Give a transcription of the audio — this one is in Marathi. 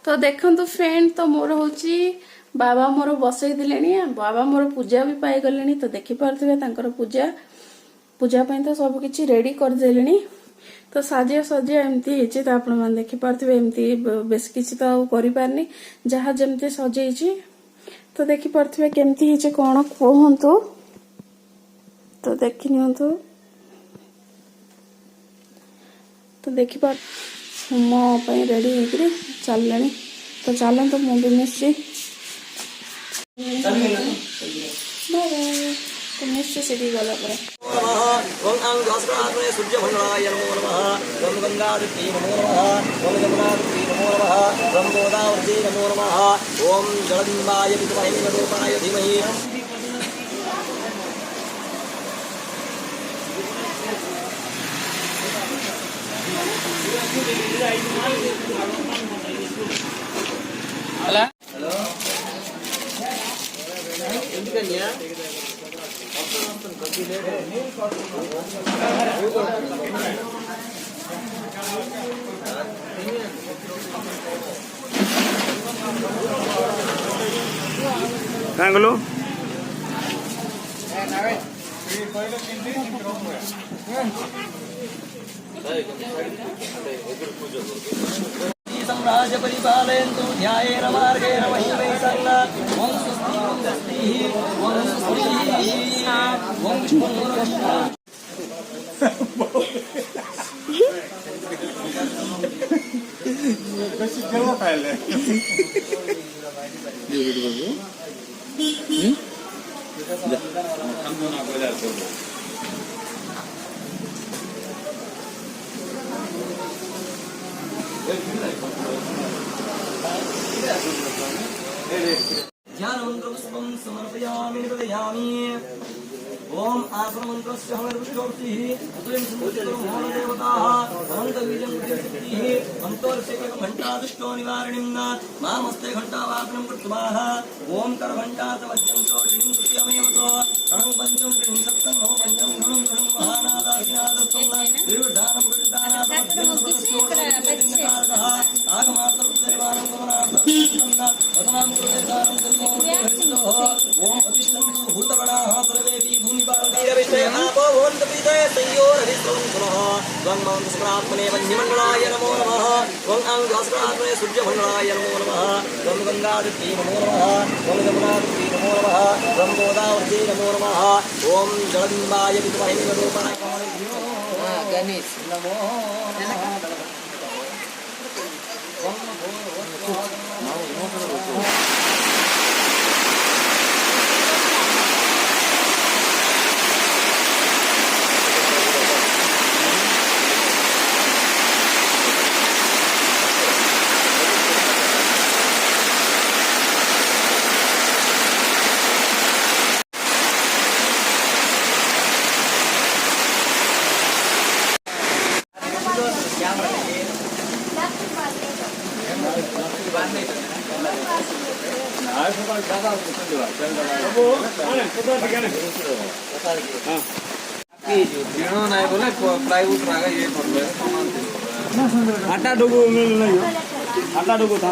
तो देखो फ्रेंड तो मोर हूँ बाबा मोर बसई दिले बाबा मोर पूजा भी पाई गले तो देखिपे पूजा पूजा तो सब किसी रेडी करदे तो साजिया सजिया एमती है तो आपण मैंने देखिपे एमती बेस किसी तो करनी जहाँ जमती सजे तो देखिपे केमती है कौन कहतु तो देखी नियंतु तो देखिपा मो रेडी होकर चलने तो चलते मुझे मिश्री तो मिश्री से गला ओम जगदम्बाय विद्महे रूपाय धीमहि Halo. Halo. Ini kan ya. Nonton kopi deh. Kang lu? सम्राज परिपालयन्तु ध्यायेन मार्गेण महिमै सर्ला ओम स्वस्ति ओम स्वस्ति ओम विष्णुर्वक्षः कशी केला पाहिले ध्यानमन्त्रपुष्पं समर्पयामि निवेदयामि ओम आसनमन्त्रस्य हविर्विषोक्तिः उदयं सम्पूजितो मोहदेवताः अनन्तबीजं प्रतिष्ठितिः अन्तोर्षेकघण्टादुष्टो निवारणिं मामस्ते घण्टावादनं कृत्वाः ओम करघण्टातवज्रं चोषिणीं तृतीयमेव तो कणं पञ्चम कृणं सप्तं नव पञ्चम घणं घणं महानादादिनादस्तं त्रिविधानं प्रतिदानादमध्यं प्रदर्शोणकारकः आगमार्थं देवानं गमनार्थं वदनां कृतेदानं सर्वों ओम अतिष्ठन्तु भूतगणाः सर्वेपि भूमिपालकाः आपो भवन्तु पीतये संयोरधिस्वंसुनः त्वं मंसक्रात्मने वह्निमण्डलाय नमो नमः त्वं अंगास्क्रात्मने सूर्यमण्डलाय नमो नमः त्वं गङ्गादित्यै नमो नमः त्वं यमुनादित्यै नमो नमः त्वं गोदावत्यै नमो नमः ओम जगदम्बाय विद्महे रूपाय गणेश नमो नहीं बोले प्लाईवुड रागा ये आटा डुगु आटा डुगु था